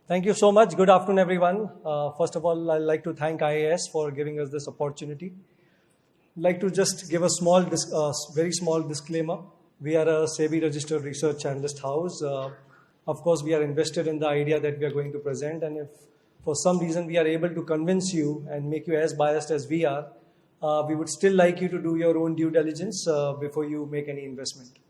Thank you so much. Good afternoon, everyone. First of all, I'd like to thank IAS for giving us this opportunity. I'd like to just give a very small disclaimer. We are a SEBI registered research analyst house. Of course, we are invested in the idea that we are going to present, and if for some reason we are able to convince you and make you as biased as we are, we would still like you to do your own due diligence before you make any investment.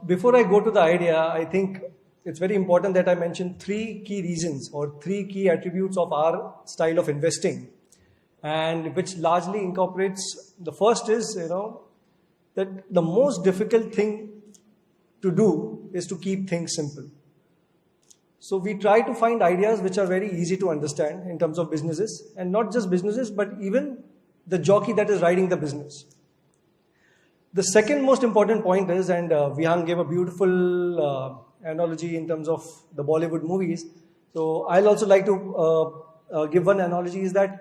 Before I go to the idea, I think it's very important that I mention three key reasons or three key attributes of our style of investing, and which largely incorporates, the first is, that the most difficult thing to do is to keep things simple. So we try to find ideas which are very easy to understand in terms of businesses, and not just businesses, but even the jockey that is riding the business. The second most important point is, and Vihang gave a beautiful analogy in terms of the Bollywood movies. So I'll also like to give one analogy, is that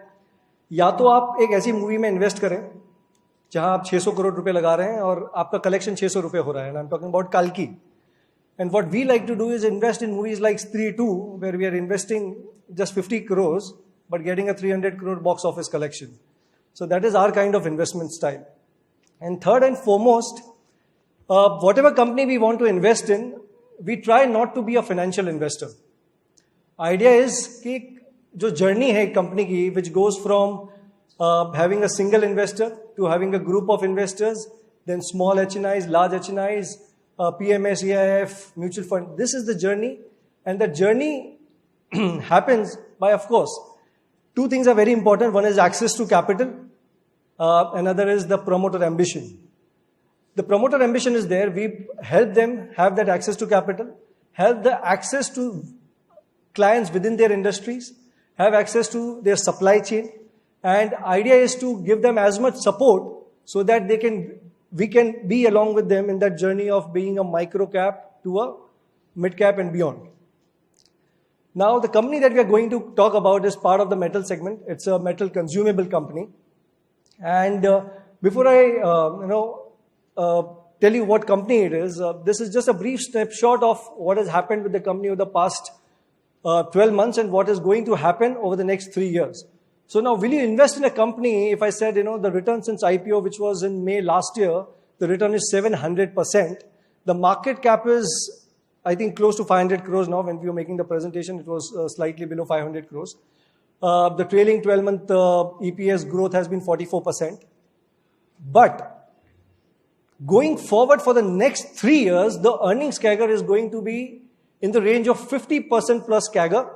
या तो आप एक ऐसी movie में invest करें जहां आप 600 करोड़ रुपए लगा रहे हैं और आपका कलेक्शन 600 रुपए हो रहा है, and I'm talking about Kalki. And what we like to do is invest in movies like Stree 2, where we are investing just 50 crores but getting a 300 crore box office collection. So that is our kind of investment style. And third and foremost, whatever company we want to invest in, we try not to be a financial investor. Idea is कि जो journey है company की, which goes from having a single investor to having a group of investors, then small HNIs, large HNIs, PMS, EIF, mutual fund. This is the journey, and the journey happens by, of course, two things are very important. One is access to capital. Another is the promoter ambition. The promoter ambition is there. We help them have that access to capital, help the access to clients within their industries, have access to their supply chain, and idea is to give them as much support so that we can be along with them in that journey of being a micro cap to a mid cap and beyond. Now, the company that we are going to talk about is part of the metal segment. It's a metal consumable company. And before I tell you what company it is, this is just a brief snapshot of what has happened with the company over the past 12 months and what is going to happen over the next 3 years. So now, will you invest in a company? If I said, the return since IPO, which was in May last year, the return is 700%. The market cap is, I think, close to 500 crores now. When we were making the presentation, it was slightly below 500 crores. The trailing 12-month EPS growth has been 44%. But going forward for the next 3 years, the earnings CAGR is going to be in the range of 50% plus CAGR.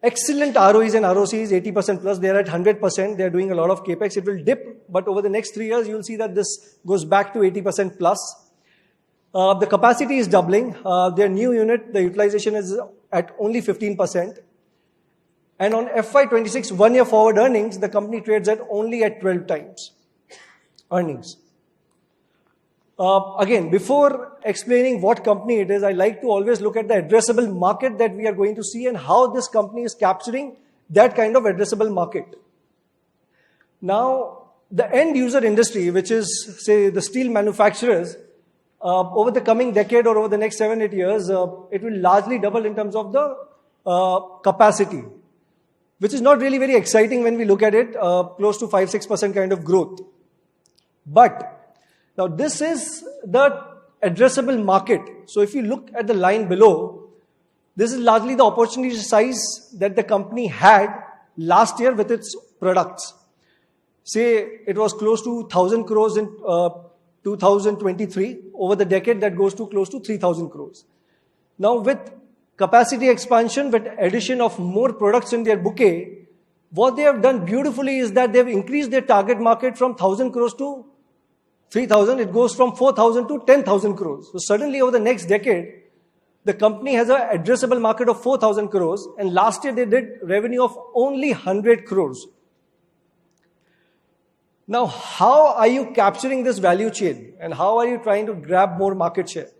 Excellent ROEs and ROCs, 80% plus. They are at 100%. They are doing a lot of capex. It will dip, but over the next 3 years, you'll see that this goes back to 80% plus. The capacity is doubling. Their new unit, the utilization is at only 15%. And on FY26, 1 year forward earnings, the company trades at only at 12 times earnings. Again, before explaining what company it is, I like to always look at the addressable market that we are going to see and how this company is capturing that kind of addressable market. Now, the end user industry, which is, say, the steel manufacturers, over the coming decade or over the next 7-8 years, it will largely double in terms of the capacity, which is not really very exciting when we look at it, close to 5-6% kind of growth. But now this is the addressable market. So if you look at the line below, this is largely the opportunity size that the company had last year with its products. Say it was close to 1,000 crores in 2023. Over the decade, that goes to close to 3,000 crores. Now with capacity expansion, with addition of more products in their bouquet, what they have done beautifully is that they have increased their target market from 1,000 crores to 3,000. It goes from 4,000 to 10,000 crores. So suddenly over the next decade, the company has an addressable market of 4,000 crores, and last year they did revenue of only 100 crores. Now, how are you capturing this value chain and how are you trying to grab more market share?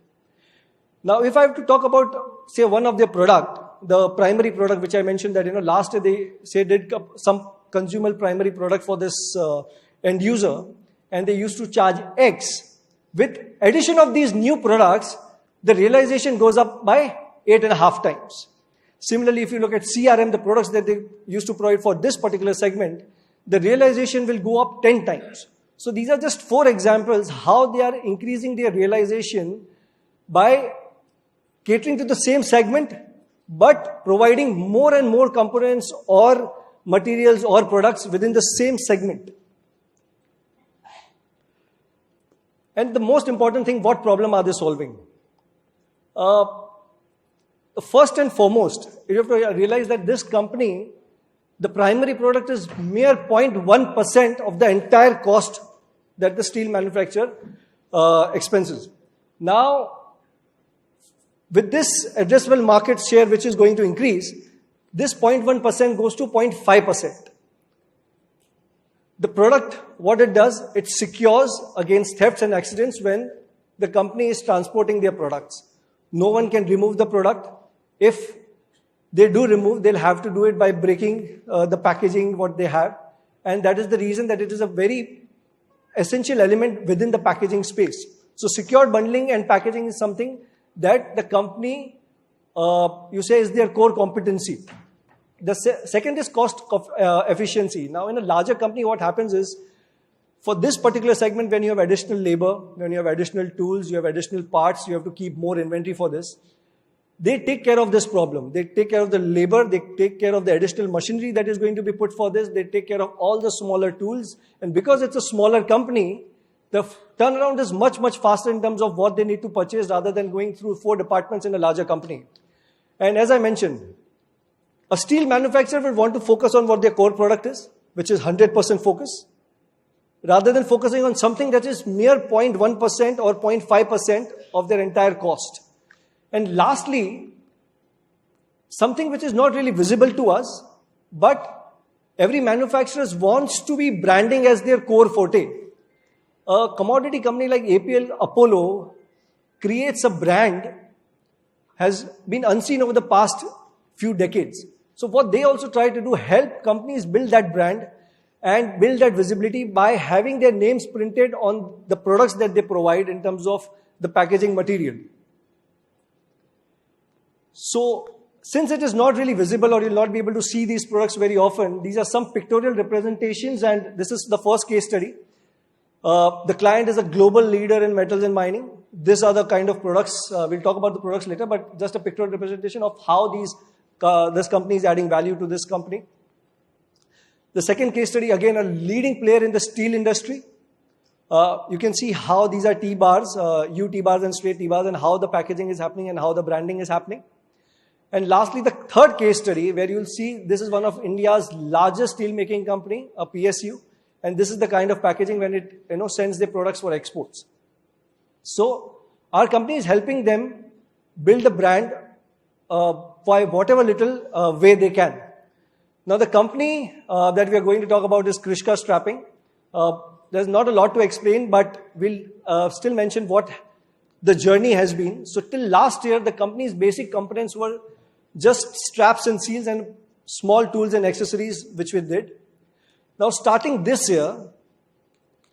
Now, if I have to talk about, say, one of their product, the primary product, which I mentioned that, last year they did some consumer primary product for this end user, and they used to charge X. With addition of these new products, the realization goes up by 8.5 times. Similarly, if you look at CRM, the products that they used to provide for this particular segment, the realization will go up 10 times. So these are just 4 examples how they are increasing their realization by catering to the same segment, but providing more and more components or materials or products within the same segment. And the most important thing, what problem are they solving? First and foremost, you have to realize that this company, the primary product is mere 0.1% of the entire cost that the steel manufacturer expenses. Now, with this addressable market share which is going to increase, this 0.1% goes to 0.5%. The product, what it does, it secures against thefts and accidents when the company is transporting their products. No one can remove the product. If they do remove, they'll have to do it by breaking the packaging, what they have. And that is the reason that it is a very essential element within the packaging space. So secured bundling and packaging is something that the company, you say, is their core competency. The second is cost of efficiency. Now, in a larger company, what happens is, for this particular segment, when you have additional labor, when you have additional tools, you have additional parts, you have to keep more inventory for this. They take care of this problem. They take care of the labor. They take care of the additional machinery that is going to be put for this. They take care of all the smaller tools. And because it's a smaller company, the turnaround is much, much faster in terms of what they need to purchase rather than going through 4 departments in a larger company. And as I mentioned, a steel manufacturer will want to focus on what their core product is, which is 100% focus, rather than focusing on something that is mere 0.1% or 0.5% of their entire cost. And lastly, something which is not really visible to us, but every manufacturer wants to be branding as their core forte. A commodity company like APL Apollo creates a brand, has been unseen over the past few decades. So what they also try to do, help companies build that brand and build that visibility by having their names printed on the products that they provide in terms of the packaging material. So, since it is not really visible or you'll not be able to see these products very often, these are some pictorial representations, and this is the first case study. The client is a global leader in metals and mining. These are the kind of products, we'll talk about the products later, but just a pictorial representation of how this company is adding value to this company. The second case study, again, a leading player in the steel industry. You can see how these are T-bars, U-T-bars and straight T-bars, and how the packaging is happening and how the branding is happening. And lastly, the third case study, where you'll see this is one of India's largest steel making company, a PSU, and this is the kind of packaging when it sends their products for exports. So our company is helping them build a brand by whatever little way they can. Now the company that we are going to talk about is Krishca Strapping. There's not a lot to explain, but we'll still mention what the journey has been. So till last year, the company's basic components were just straps and seals and small tools and accessories, which we did. Now, starting this year,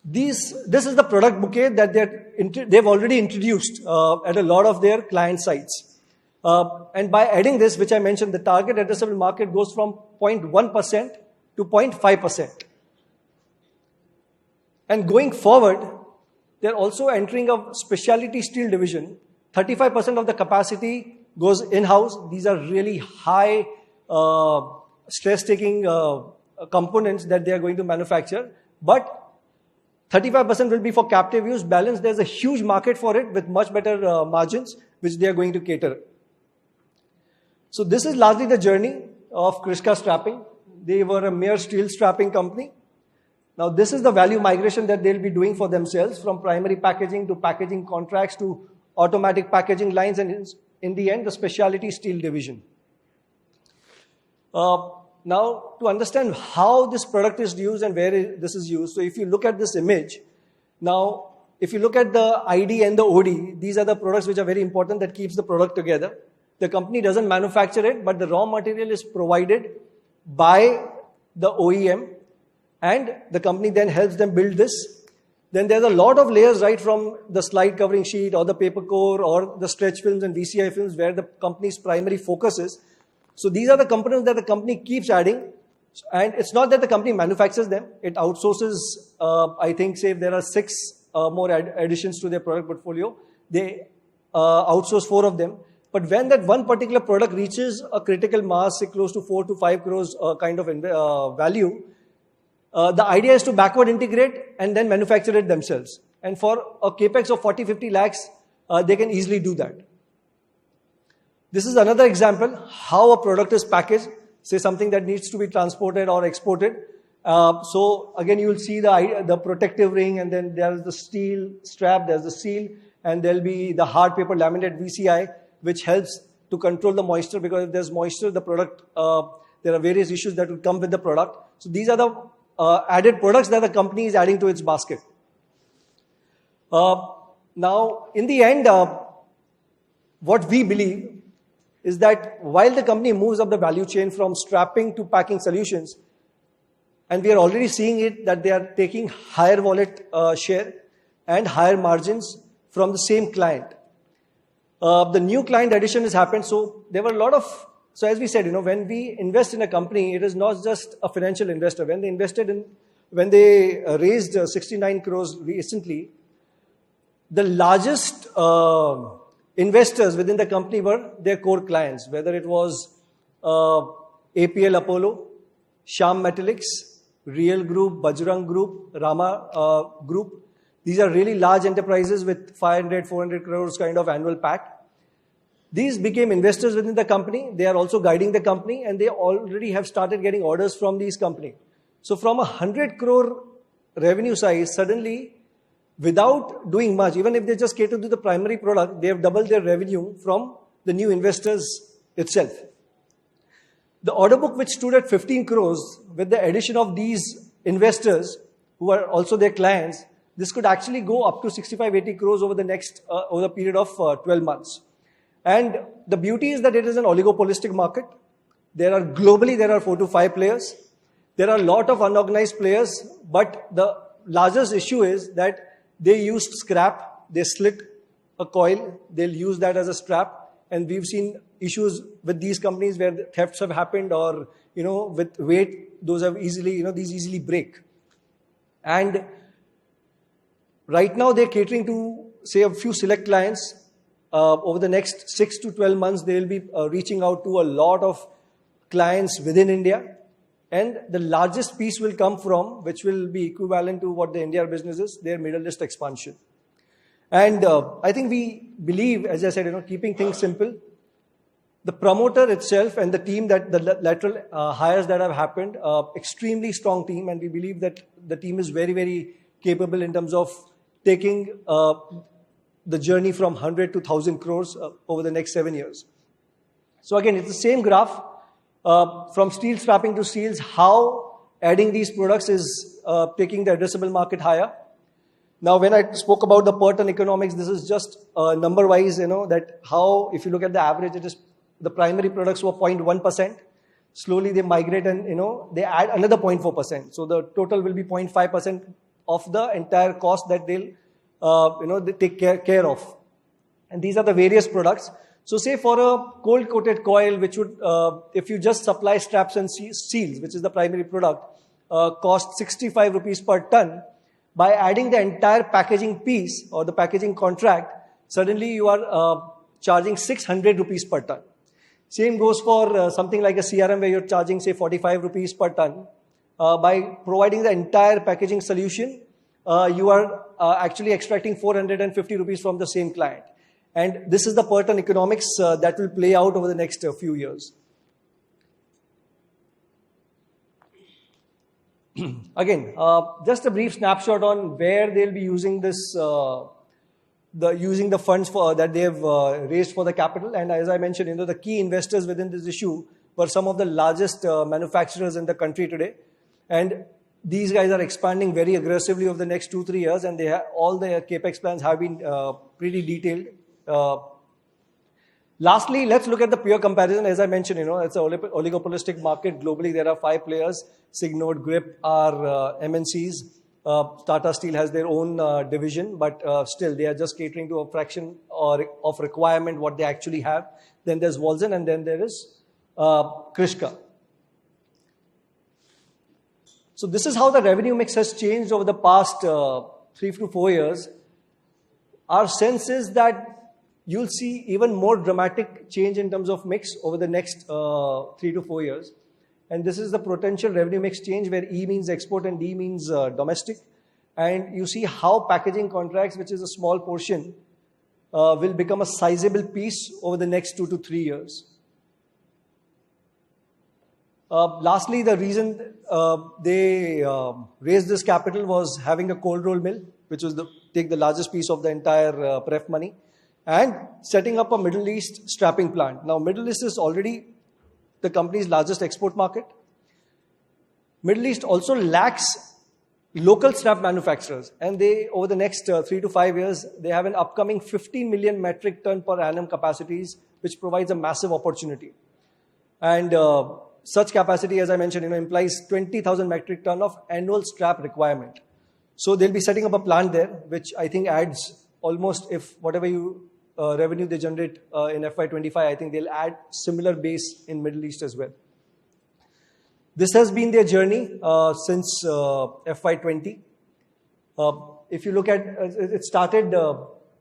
this is the product bouquet that they've already introduced at a lot of their client sites. And by adding this, which I mentioned, the target addressable market goes from 0.1% to 0.5%. And going forward, they're also entering a specialty steel division. 35% of the capacity goes in-house. These are really high stress-taking components that they are going to manufacture. But 35% will be for captive use. Balance, there's a huge market for it with much better margins, which they are going to cater. So this is largely the journey of Krishca Strapping. They were a mere steel strapping company. Now this is the value migration that they'll be doing for themselves, from primary packaging to packaging contracts to automatic packaging lines, and in the end, the specialty steel division. Now, to understand how this product is used and where this is used, so if you look at this image, now, if you look at the ID and the OD, these are the products which are very important that keeps the product together. The company doesn't manufacture it, but the raw material is provided by the OEM, and the company then helps them build this. then there's a lot of layers right from the slide covering sheet or the paper core or the stretch films and VCI films where the company's primary focus is. So these are the components that the company keeps adding. And it's not that the company manufactures them. It outsources, I think, say if there are 6 more additions to their product portfolio, they outsource 4 of them. But when that one particular product reaches a critical mass, say close to 4 to 5 crores kind of value, the idea is to backward integrate and then manufacture it themselves. And for a capex of 40-50 lakhs, they can easily do that. This is another example how a product is packaged, say something that needs to be transported or exported. So again, you will see the protective ring, and then there's the steel strap, there's the seal, and there'll be the hard paper laminate VCI, which helps to control the moisture, because if there's moisture, the product, there are various issues that will come with the product. So these are the added products that the company is adding to its basket. Now, in the end, what we believe is that while the company moves up the value chain from strapping to packing solutions, and we are already seeing it that they are taking higher wallet share and higher margins from the same client. The new client addition has happened, so there were a lot of, so as we said, when we invest in a company, it is not just a financial investor. When they raised 69 crores recently, the largest investors within the company were their core clients, whether it was APL Apollo, Shyam Metallics, Real Group, Bajrang Group, Rama Group. These are really large enterprises with 500, 400 crores kind of annual PAT. These became investors within the company. They are also guiding the company, and they already have started getting orders from these companies. So from 100 crore revenue size, suddenly, without doing much, even if they just cater to the primary product, they have doubled their revenue from the new investors itself. The order book, which stood at 15 crores, with the addition of these investors, who are also their clients, this could actually go up to 65-80 crores over the period of 12 months. And the beauty is that it is an oligopolistic market. Globally, there are 4 to 5 players. There are a lot of unorganized players, but the largest issue is that they used scrap. They slit a coil. They'll use that as a strap. And we've seen issues with these companies where thefts have happened, or, with weight, those have these easily break. And right now they're catering to, say, a few select clients. Over the next 6 to 12 months, they will be reaching out to a lot of clients within India. And the largest piece will come from, which will be equivalent to what the India business is, their Middle East expansion. And I think we believe, as I said, keeping things simple, the promoter itself and the team, that the lateral hires that have happened, extremely strong team, and we believe that the team is very, very capable in terms of taking the journey from 100 to 1,000 crores over the next 7 years. So again, it's the same graph from steel strapping to seals, how adding these products is taking the addressable market higher. Now, when I spoke about the per ton economics, this is just number-wise, that how, if you look at the average, it is the primary products were 0.1%. Slowly they migrate and, they add another 0.4%. So the total will be 0.5% of the entire cost that they'll they take care of. And these are the various products. So say for a cold coated coil, which would, if you just supply straps and seals, which is the primary product, cost 65 rupees per ton, by adding the entire packaging piece or the packaging contract, suddenly you are charging 600 rupees per ton. Same goes for something like a CRM where you're charging, say, 45 rupees per ton. By providing the entire packaging solution, you are actually extracting 450 rupees from the same client. And this is the per ton economics that will play out over the next few years. Again, just a brief snapshot on where they'll be using this, using the funds that they have raised for the capital. And as I mentioned, the key investors within this issue were some of the largest manufacturers in the country today. And these guys are expanding very aggressively over the next 2-3 years, and all their capex plans have been pretty detailed. Lastly, let's look at the pure comparison. As I mentioned, it's an oligopolistic market. Globally, there are 5 players. Signode, Grip are MNCs. Tata Steel has their own division, but still they are just catering to a fraction of requirement what they actually have. Then there's Walzen, and then there is Krishca. So this is how the revenue mix has changed over the past 3 to 4 years. Our sense is that you'll see even more dramatic change in terms of mix over the next 3 to 4 years. And this is the potential revenue mix change where E means export and D means domestic. And you see how packaging contracts, which is a small portion, will become a sizable piece over the next 2 to 3 years. Lastly, the reason they raised this capital was having a cold roll mill, which was take the largest piece of the entire pref money, and setting up a Middle East strapping plant. Now, Middle East is already the company's largest export market. Middle East also lacks local strap manufacturers, and they, over the next 3 to 5 years, they have an upcoming 15 million metric ton per annum capacities, which provides a massive opportunity. And such capacity, as I mentioned, implies 20,000 metric ton of annual strap requirement. So they'll be setting up a plant there, which I think adds almost, if whatever revenue they generate in FY25, I think they'll add similar base in Middle East as well. This has been their journey since FY20. If you look at, it started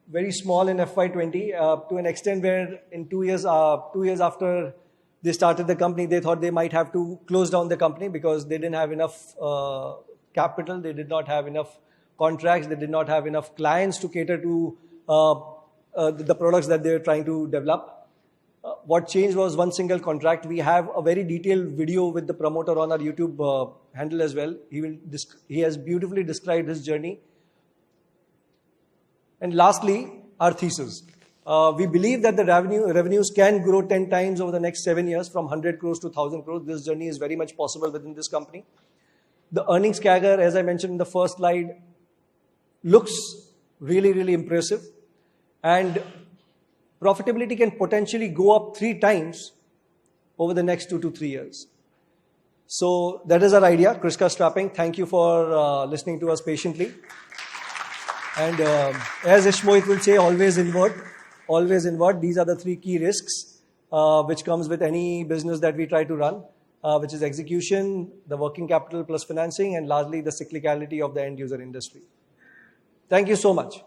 very small in FY20 to an extent where in 2 years after they started the company, they thought they might have to close down the company because they didn't have enough capital, they did not have enough contracts, they did not have enough clients to cater to the products that they were trying to develop. What changed was one single contract. We have a very detailed video with the promoter on our YouTube handle as well. He has beautifully described his journey. And lastly, our thesis. We believe that the revenues can grow 10 times over the next 7 years from 100 crores to 1,000 crores. This journey is very much possible within this company. The earnings CAGR, as I mentioned in the first slide, looks really, really impressive. And profitability can potentially go up 3 times over the next 2 to 3 years. So that is our idea, Krishca Strapping. Thank you for listening to us patiently. And as Ishmoit will say, always inward. Always inward. These are the 3 key risks which comes with any business that we try to run, which is execution, the working capital plus financing, and largely the cyclicality of the end user industry. Thank you so much.